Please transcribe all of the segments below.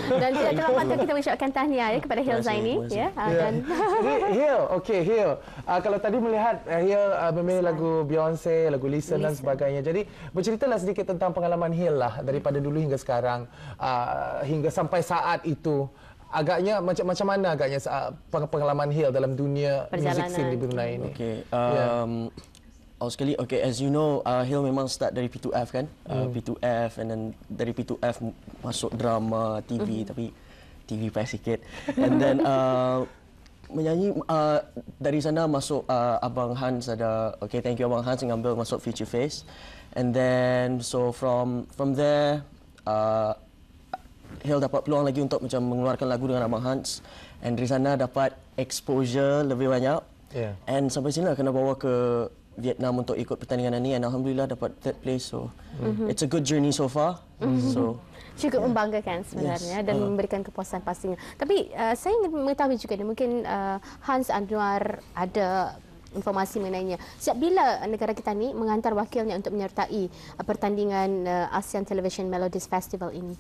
Dan tidak terlambat kita mengucapkan tahniah kepada Hill Zaini. Ya. Dan Hill, okey Hill. Kalau tadi melihat Hill memilih lagu Beyonce, lagu Listen dan sebagainya. Jadi berceritalah sedikit tentang pengalaman Hill lah daripada dulu hingga sekarang, hingga sampai saat itu. Agaknya macam mana agaknya pengalaman Hill dalam dunia music scene di Brunei ini? Okey. Sekali, okay, as you know, Hill memang start dari P2F kan, P2F, and then dari P2F masuk drama, TV, tapi TV payah sikit, and then menyanyi dari sana masuk Abang Hans ada, okay, thank you Abang Hans ngambil masuk Future Face, and then so from there Hill dapat peluang lagi untuk macam mengeluarkan lagu dengan Abang Hans, and dari sana dapat exposure lebih banyak, and sampai sini lah kena bawa ke Vietnam untuk ikut pertandingan ini, and alhamdulillah dapat third place, so it's a good journey so far. So cukup membanggakan sebenarnya, dan memberikan kepuasan pastinya. Tapi saya ingin mengetahui juga, mungkin Hans Anwar ada informasi mengenainya. Sejak bila negara kita ni menghantar wakilnya untuk menyertai pertandingan ASEAN Television Melodies Festival ini?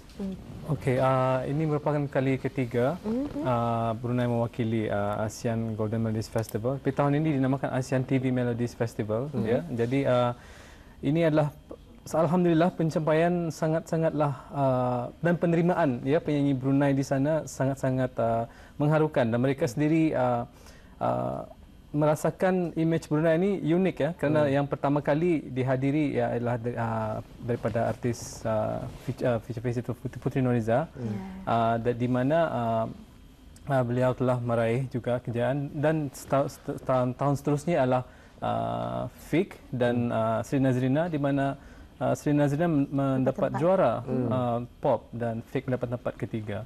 Okey, ini merupakan kali ketiga Brunei mewakili ASEAN Golden Melodies Festival. Tapi tahun ini dinamakan ASEAN TV Melodies Festival. Ya. Jadi ini adalah alhamdulillah pencapaian sangat-sangatlah dan penerimaan ya penyanyi Brunei di sana sangat-sangat mengharukan, dan mereka sendiri merasakan image Brunei ini unik ya, kerana yang pertama kali dihadiri ya adalah daripada artis Future Face itu Putri Noriza, di mana beliau telah meraih juga kejayaan, dan tahun seterusnya adalah Fik dan Sri Nazrina, di mana Sri Nazrina mendapat juara pop dan Fik mendapat tempat ketiga.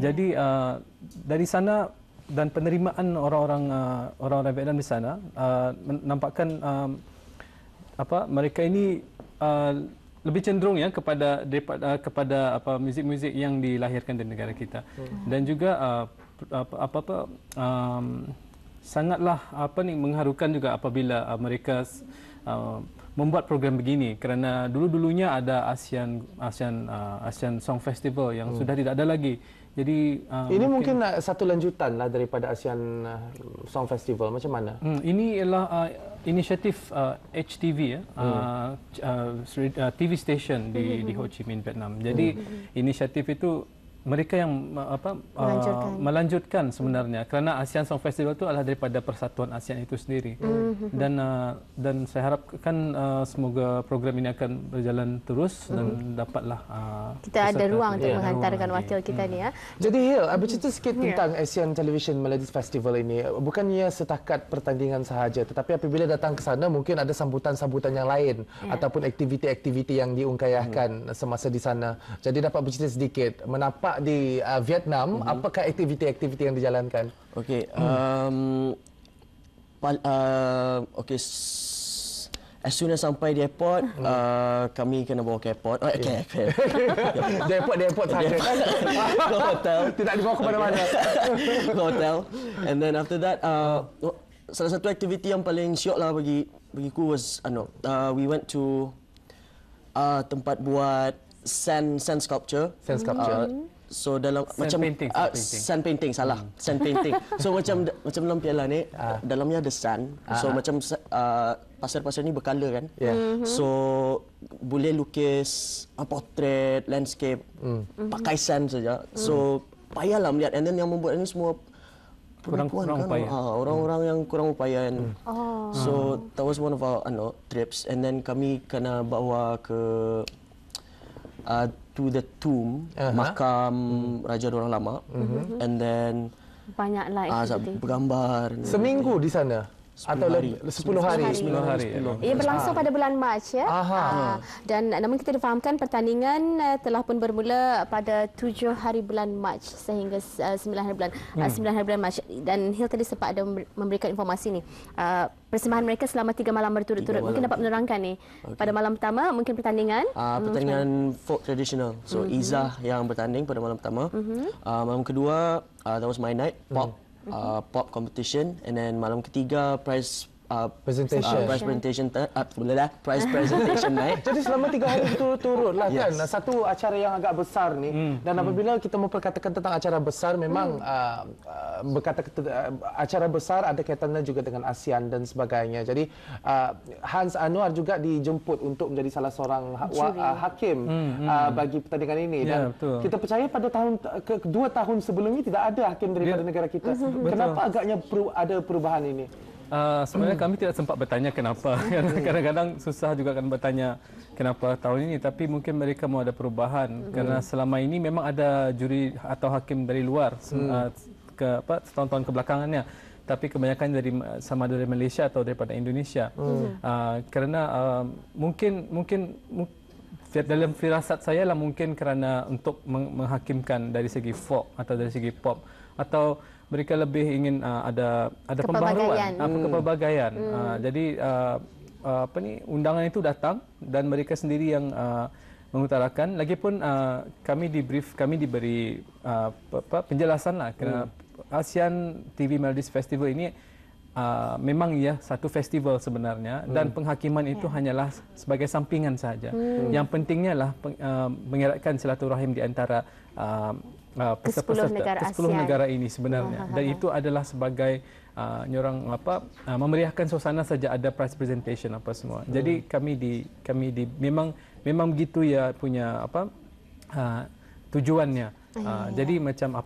Jadi dari sana dan penerimaan orang-orang Vietnam di sana menampakkan mereka ini lebih cenderung ya kepada muzik-muzik yang dilahirkan di negara kita, dan juga sangatlah mengharukan juga apabila mereka membuat program begini, kerana dulu-dulunya ada ASEAN Song Festival yang sudah tidak ada lagi. Jadi ini mungkin satu lanjutan lah daripada ASEAN Song Festival. Macam mana? Ini ialah inisiatif HTV ya, TV station di Ho Chi Minh, Vietnam. Jadi inisiatif itu mereka yang melanjutkan sebenarnya, kerana ASEAN Song Festival itu adalah daripada Persatuan ASEAN itu sendiri, dan saya harapkan semoga program ini akan berjalan terus dan dapatlah kita ada ruang untuk menghantarkan wakil kita ni ya. Jadi Hill, bercerita sikit tentang ASEAN Television Melodies Festival ini. Bukannya setakat pertandingan sahaja, tetapi apabila datang ke sana mungkin ada sambutan-sambutan yang lain ataupun aktiviti-aktiviti yang diungkayahkan semasa di sana. Jadi dapat bercerita sedikit menapa di Vietnam, apakah aktiviti-aktiviti yang dijalankan? Okey, as soon as sampai di airport, kami kena bawa ke airport. Di airport saja kan? Ke hotel. Tidak dibawa ke mana-mana. Ke hotel. And then after that, salah satu aktiviti yang paling syok lah bagiku was we went to tempat buat sand sculpture. Sand sculpture. So dalam sand painting salah, sand painting. So macam dalam piala ni dalamnya ada sand. So macam pasir-pasir ni bercolor kan. So boleh lukis portrait, landscape pakai sand saja. So payahlah melihat, and then yang membuat ini semua perempuan kan, orang-orang yang kurang upaya. So that was one of our trips, and then kami kena bawa ke to the tomb, makam raja orang lama, and then banyaklah bergambar. Seminggu di sana? Atau 10 hari? 10 hari. Ia berlangsung pada bulan Mac ya. Dan namun kita difahamkan pertandingan telah pun bermula pada 7 hari bulan Mac sehingga 9 hari bulan Mac. Dan Hill tadi sempat ada memberikan informasi ni. Persembahan mereka selama 3 malam berturut-turut. Mungkin dapat menerangkan ni. Pada malam pertama mungkin pertandingan pertandingan folk traditional. So Izzah yang bertanding pada malam pertama. Malam kedua that was my night, pop competition, and then malam ketiga prize prize presentation naik. Jadi selama 3 hari berturut-turut lah kan, satu acara yang agak besar ni. Dan apabila kita memperkatakan tentang acara besar, memang acara besar ada kaitannya juga dengan ASEAN dan sebagainya. Jadi Hans Anwar juga dijemput untuk menjadi salah seorang hakim bagi pertandingan ini. Dan kita percaya pada 2 tahun sebelumnya tidak ada hakim daripada negara kita. Kenapa agaknya ada perubahan ini? Sebenarnya kami tidak sempat bertanya kenapa. Kadang-kadang susah juga kan bertanya kenapa tahun ini. Tapi mungkin mereka mau ada perubahan. Kerana selama ini memang ada juri atau hakim dari luar setahun-tahun kebelakangannya. Tapi kebanyakan sama dari Malaysia atau daripada Indonesia. Kerana mungkin dalam firasat saya lah mungkin kerana untuk menghakimkan dari segi folk atau dari segi pop, atau mereka lebih ingin ada pembaharuan, kepelbagaian. Jadi undangan itu datang dan mereka sendiri yang mengutarakan. Lagipun kami diberi penjelasan lah kerana ASEAN TV Maldives Festival ini memang satu festival sebenarnya dan penghakiman itu hanyalah sebagai sampingan sahaja. Yang pentingnya lah mengeratkan silaturahim di antara peserta 10 negara ini sebenarnya. Dan itu adalah sebagai memeriahkan suasana saja ada prize presentation apa semua. Jadi kami memang begitu punya tujuannya. Jadi macam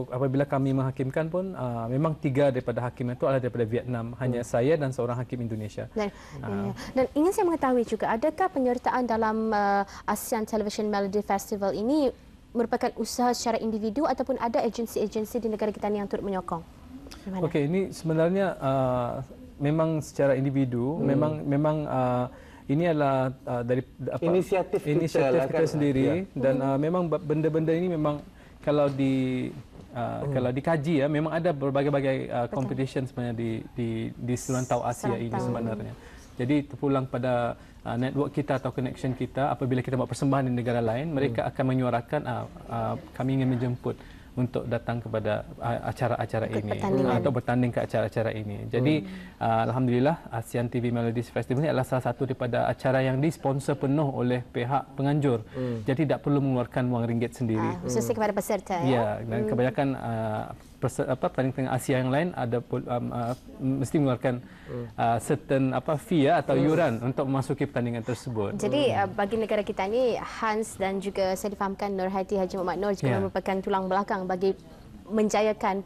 apabila kami menghakimkan pun memang 3 daripada hakim itu adalah daripada Vietnam, hanya saya dan seorang hakim Indonesia. Dan ingin saya mengetahui juga, adakah penyertaan dalam ASEAN Television Melody Festival ini merupakan usaha secara individu ataupun ada agensi-agensi di negara kita yang turut menyokong? Okey, ini sebenarnya memang secara individu, memang ini adalah dari inisiatif kita sendiri dan memang benda-benda ini memang kalau dikaji memang ada berbagai-bagai competition sebenarnya di Selantau Asia ini sebenarnya. Jadi terpulang pada network kita atau connection kita, apabila kita buat persembahan di negara lain, mereka akan menyuarakan kami ingin menjemput untuk datang kepada acara-acara ini atau bertanding ke acara-acara ini. Jadi alhamdulillah ASEAN TV Melodies Festival ini adalah salah satu daripada acara yang disponsor penuh oleh pihak penganjur. Jadi tidak perlu mengeluarkan wang ringgit sendiri. Khususnya kepada peserta. Ya, dan kebanyakan pertandingan Asia yang lain ada mesti mengeluarkan certain fee atau yuran untuk memasuki pertandingan tersebut. Jadi bagi negara kita ni, Hans dan juga saya difahamkan Nurhati Haji Muhammad Noor juga merupakan tulang belakang bagi menjayakan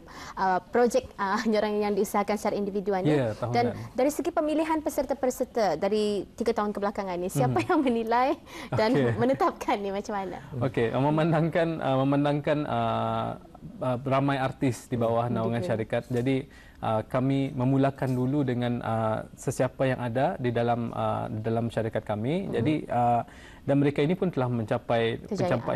projek yang diusahakan secara individual ni. Dan dari segi pemilihan peserta-peserta dari 3 tahun kebelakangan ni, siapa yang menilai dan menetapkan ni macam mana? Okey, memandangkan ramai artis di bawah naungan syarikat. Jadi kami memulakan dulu dengan sesiapa yang ada di dalam syarikat kami. Jadi dan mereka ini pun telah mencapai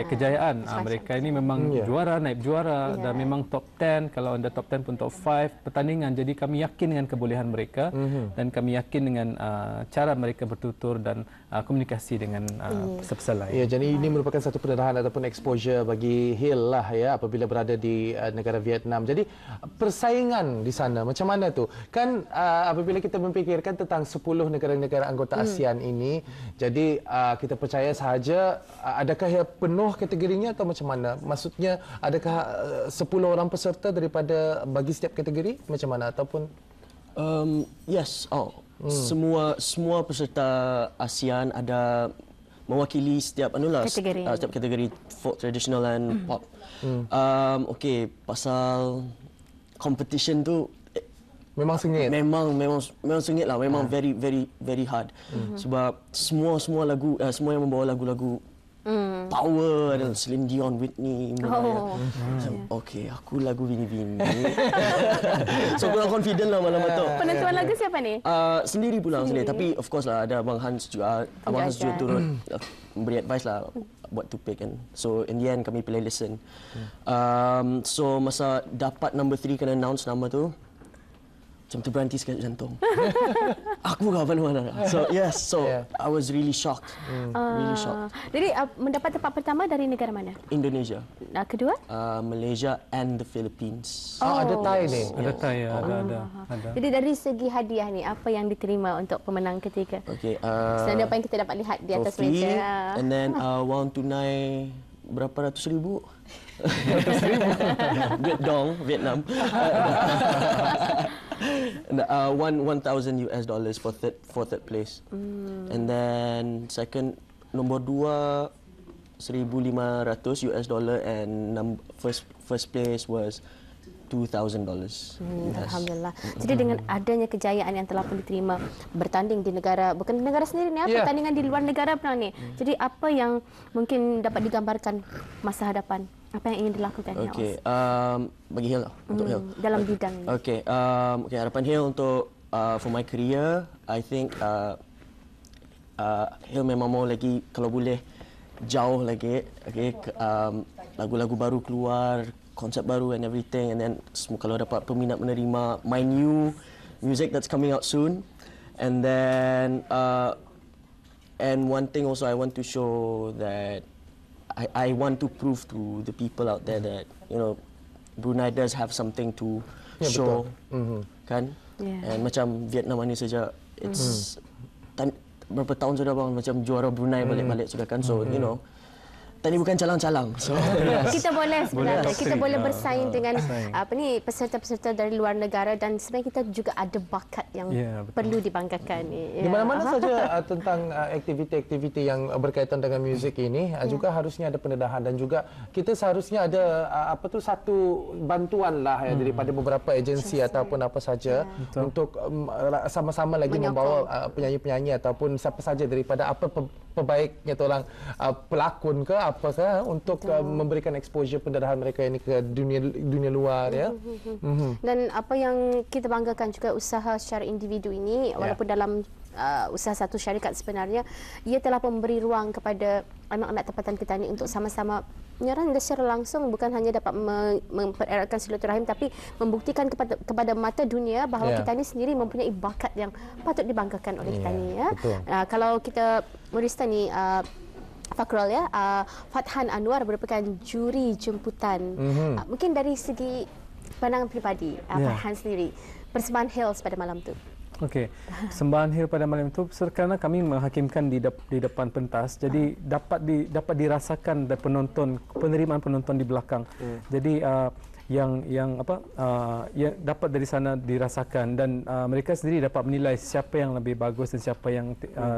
kejayaan. Mereka ini memang juara, naib juara dan memang top 10, kalau anda top 10 pun top 5 pertandingan. Jadi kami yakin dengan kebolehan mereka dan kami yakin dengan cara mereka bertutur dan komunikasi dengan peserta lain. Ya, jadi ini merupakan satu pendarahan ataupun exposure bagi Hill lah apabila berada di negara Vietnam. Jadi persaingan di sana macam mana tu? Kan apabila kita memfikirkan tentang 10 negara-negara anggota ASEAN ini, jadi kita percaya sahaja adakah ia penuh kategorinya atau macam mana? Maksudnya adakah 10 orang peserta daripada bagi setiap kategori macam mana ataupun yes. Semua peserta ASEAN ada mewakili setiap kategori folk, traditional and pop. Okey, pasal competition tu memang sengit. Memang sengit lah. Memang very hard. Sebab semua lagu, semua yang membawa lagu-lagu power dan Celine Dion, Whitney. Okey, aku lagu Bini-Bini. So kurang confident lah malam tu. Penentuan lagu siapa ni? Sendiri pula sendiri. Tapi of course lah ada Abang Hans juga. Abang Hans juga turut memberi advice lah what to pick kan. So in the end kami pilih Listen. So masa dapat number 3 kena announce nama tu, macam terberhenti sekejap jantung. Aku ke mana-mana. So yes, I was really shocked. Really shocked. Jadi mendapat tempat pertama dari negara mana? Indonesia. Kedua? Malaysia and the Philippines. Ada Thai ni. Ada Thai ya, ada. Jadi dari segi hadiah ni, apa yang diterima untuk pemenang ketiga? Okay. Selain apa yang kita dapat lihat di atas trophy, meja. and then wang tunai berapa ratus ribu? Vietnam. 1,000 US dollars for third place. And then second, nombor 2, 1,500 US dollar, and first place was $2,000. Alhamdulillah. Jadi dengan adanya kejayaan yang telah pun diterima bertanding di negara, bukan di negara sendiri ni, pertandingan di luar negara pula ni. Jadi apa yang mungkin dapat digambarkan masa hadapan? Apa yang ingin dilakukan? Okay, bagi Hill untuk Hill. Dalam bidang ini. Okay, harapan Hill untuk for my career, I think Hill memang mau lagi kalau boleh jauh lagi. Okay, lagu-lagu baru keluar, konsep baru and everything, and then kalau dapat peminat menerima my new music that's coming out soon, and then and one thing also I want to show that I want to prove to the people out there that Brunei does have something to show, kan? And macam Vietnam ni saja, it's berapa tahun sudah bang macam juara Brunei balik-balik sudah kan, so tadi bukan calang-calang. So kita boleh sebenarnya kita boleh bersaing dengan peserta-peserta dari luar negara, dan sebenarnya kita juga ada bakat yang perlu dibanggakan. Di mana-mana saja tentang aktiviti-aktiviti yang berkaitan dengan muzik ini juga harusnya ada pendedahan, dan juga kita seharusnya ada satu bantuan lah daripada beberapa agensi ataupun apa saja untuk sama-sama lagi membawa penyanyi-penyanyi ataupun siapa saja daripada apa pebaiknya orang pelakon ke apakah untuk memberikan exposure pendedahan mereka ini ke dunia luar ya. Dan apa yang kita banggakan juga usaha secara individu ini, walaupun dalam usaha satu syarikat sebenarnya, ia telah memberi ruang kepada anak-anak tempatan kita ini untuk sama-sama menyerang secara langsung, bukan hanya dapat mempereratkan silaturahim, tapi membuktikan kepada mata dunia bahawa kita ini sendiri mempunyai bakat yang patut dibanggakan oleh kita ini. Kalau kita merista ni Fakrul Fathan Anwar merupakan juri jemputan. Mungkin dari segi pandangan pribadi Fathan sendiri, persembahan Hills pada malam tu. Okey, persembahan Hill pada malam itu kerana kami menghakimkan di depan pentas, jadi dapat dirasakan dari penerimaan penonton di belakang. Jadi yang dapat dari sana dirasakan, dan mereka sendiri dapat menilai siapa yang lebih bagus dan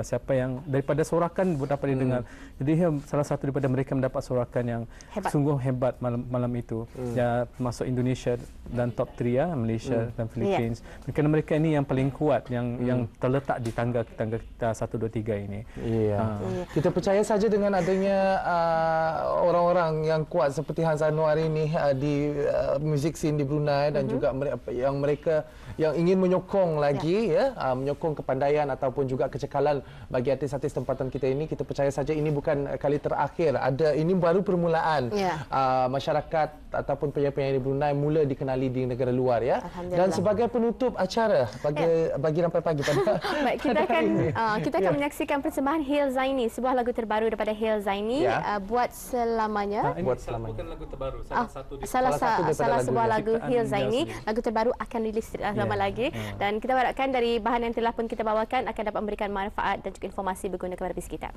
siapa yang daripada sorakan dapat didengar. Jadi salah satu daripada mereka mendapat sorakan yang sungguh hebat malam itu. Ya, masuk Indonesia dan top 3 Malaysia dan Philippines. Kerana mereka ini yang paling kuat yang terletak di tangga 1 2 3 ini. Kita percaya saja dengan adanya orang-orang yang kuat seperti Hans Anwar ini di music scene di Brunei, dan juga mereka yang ingin menyokong lagi menyokong kepandaian ataupun juga kecekalan bagi artis-artis tempatan kita ini. Kita percaya saja ini bukan kali terakhir, ini baru permulaan masyarakat ataupun penyanyi-penyanyi di Brunei mula dikenali di negara luar ya. Dan sebagai penutup acara bagi rampai pagi pada baik, kita akan menyaksikan persembahan Hil Zaini, sebuah lagu terbaru daripada Hil Zaini, buat selamanya. Buat selamanya bukan lagu terbaru, salah sebuah lagu Hil Zaini, lagu terbaru akan rilis tidak lama lagi, dan kita harapkan dari bahan yang telah pun kita bawakan akan dapat memberikan manfaat dan juga informasi berguna kepada kita.